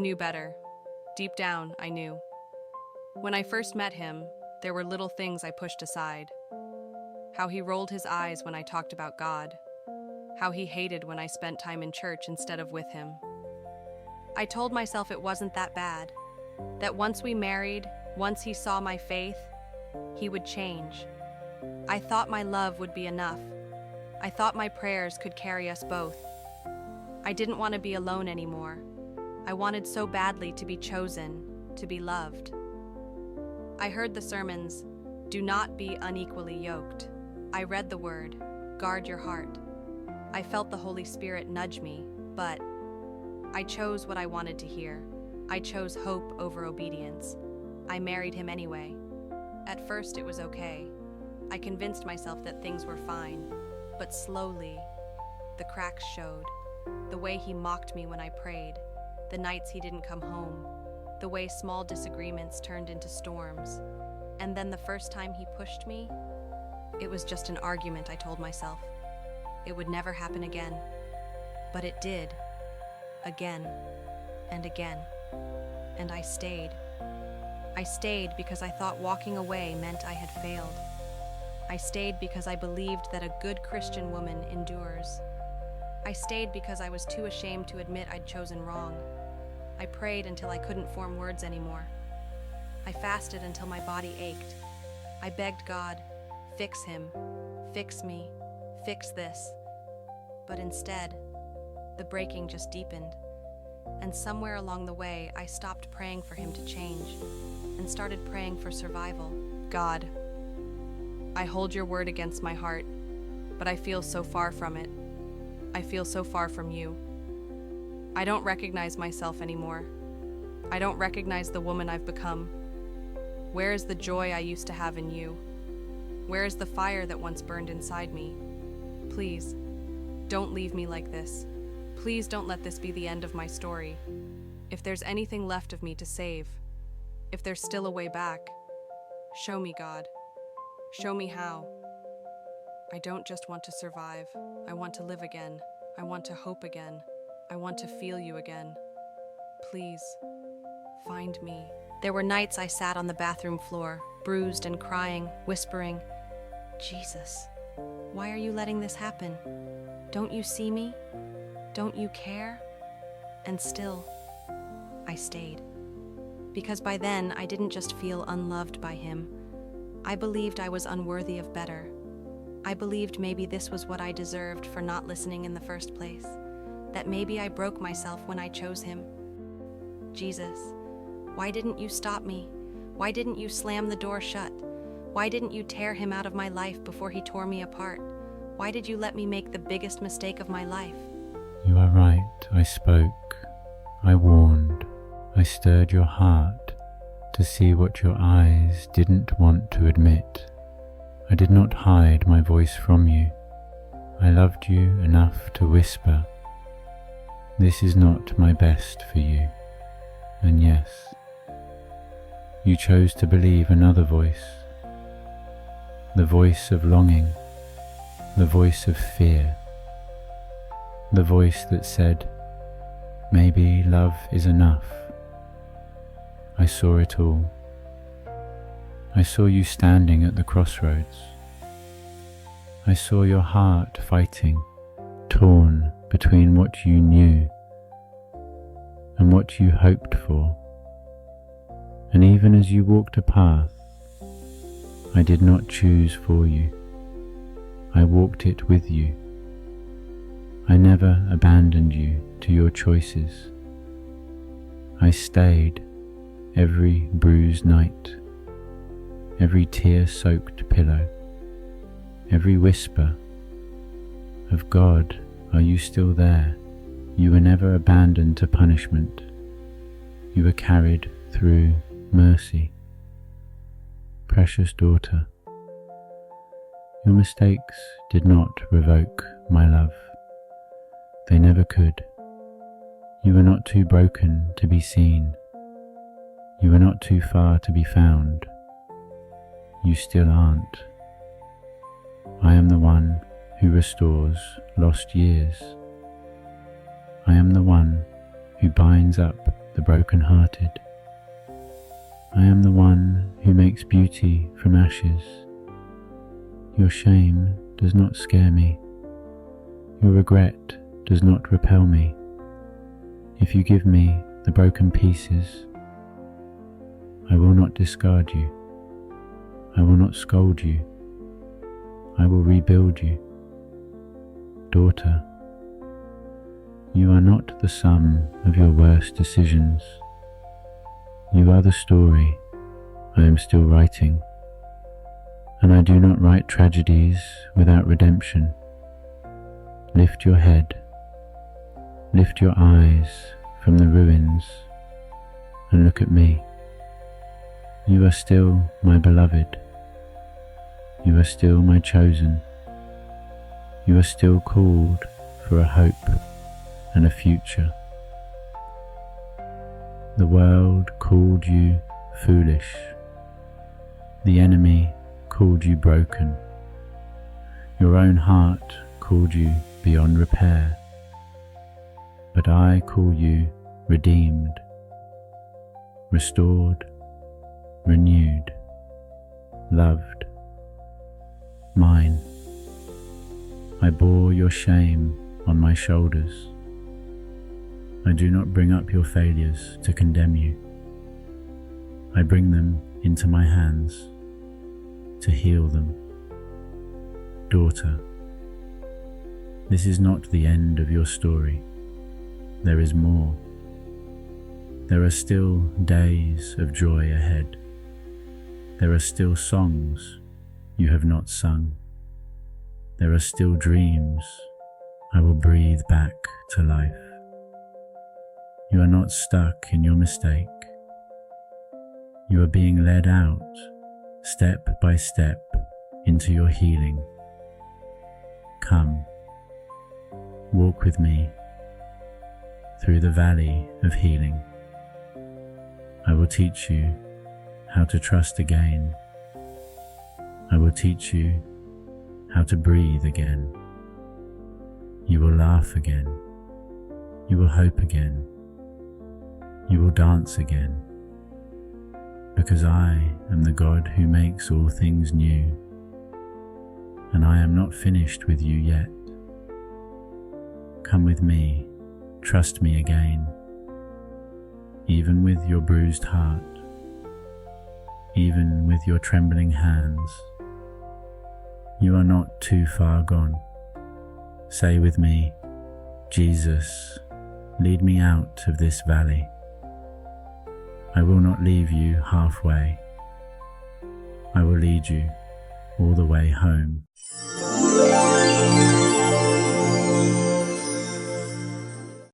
knew better. Deep down, I knew. When I first met him, there were little things I pushed aside. How he rolled his eyes when I talked about God. How he hated when I spent time in church instead of with him. I told myself it wasn't that bad. That once we married, once he saw my faith, he would change. I thought my love would be enough. I thought my prayers could carry us both. I didn't want to be alone anymore. I wanted so badly to be chosen, to be loved. I heard the sermons, "Do not be unequally yoked." I read the word, "Guard your heart." I felt the Holy Spirit nudge me, but I chose what I wanted to hear. I chose hope over obedience. I married him anyway. At first it was okay. I convinced myself that things were fine, but slowly, the cracks showed. The way he mocked me when I prayed, the nights he didn't come home, the way small disagreements turned into storms. And then the first time he pushed me, it was just an argument, I told myself. It would never happen again. But it did. Again and again. And I stayed. I stayed because I thought walking away meant I had failed. I stayed because I believed that a good Christian woman endures. I stayed because I was too ashamed to admit I'd chosen wrong. I prayed until I couldn't form words anymore. I fasted until my body ached. I begged God, fix him, fix me, fix this. But instead, the breaking just deepened. And somewhere along the way, I stopped praying for him to change and started praying for survival. God, I hold your word against my heart, but I feel so far from it. I feel so far from you. I don't recognize myself anymore. I don't recognize the woman I've become. Where is the joy I used to have in you? Where is the fire that once burned inside me? Please, don't leave me like this. Please don't let this be the end of my story. If there's anything left of me to save, if there's still a way back, show me, God. Show me how. I don't just want to survive. I want to live again. I want to hope again. I want to feel you again. Please, find me. There were nights I sat on the bathroom floor, bruised and crying, whispering, Jesus, why are you letting this happen? Don't you see me? Don't you care? And still, I stayed. Because by then, I didn't just feel unloved by him. I believed I was unworthy of better. I believed maybe this was what I deserved for not listening in the first place. That maybe I broke myself when I chose him. Jesus, why didn't you stop me? Why didn't you slam the door shut? Why didn't you tear him out of my life before he tore me apart? Why did you let me make the biggest mistake of my life? You are right, I spoke, I warned, I stirred your heart to see what your eyes didn't want to admit. I did not hide my voice from you. I loved you enough to whisper, this is not my best for you. And yes, you chose to believe another voice, the voice of longing, the voice of fear, the voice that said, maybe love is enough. I saw it all. I saw you standing at the crossroads. I saw your heart fighting, torn between what you knew and what you hoped for. And even as you walked a path I did not choose for you, I walked it with you. I never abandoned you to your choices. I stayed every bruised night, every tear-soaked pillow, every whisper of God, are you still there? You were never abandoned to punishment. You were carried through mercy. Precious daughter, your mistakes did not revoke my love. They never could. You were not too broken to be seen. You were not too far to be found. You still aren't. I am the one who restores lost years. I am the one who binds up the broken-hearted. I am the one who makes beauty from ashes. Your shame does not scare me. Your regret does not repel me. If you give me the broken pieces, I will not discard you. I will not scold you. I will rebuild you. Daughter, you are not the sum of your worst decisions. You are the story I am still writing, and I do not write tragedies without redemption. Lift your head, lift your eyes from the ruins, and look at me. You are still my beloved. You are still my chosen. You are still called for a hope and a future. The world called you foolish. The enemy called you broken. Your own heart called you beyond repair. But I call you redeemed, restored, renewed, loved, mine. I bore your shame on my shoulders. I do not bring up your failures to condemn you. I bring them into my hands to heal them. Daughter, this is not the end of your story. There is more. There are still days of joy ahead. There are still songs you have not sung. There are still dreams I will breathe back to life. You are not stuck in your mistake. You are being led out, step by step, into your healing. Come, walk with me through the valley of healing. I will teach you how to trust again. I will teach you how to breathe again. You will laugh again. You will hope again. You will dance again. Because I am the God who makes all things new, and I am not finished with you yet. Come with me, trust me again, even with your bruised heart, even with your trembling hands. You are not too far gone. Say with me, Jesus, lead me out of this valley. I will not leave you halfway. I will lead you all the way home.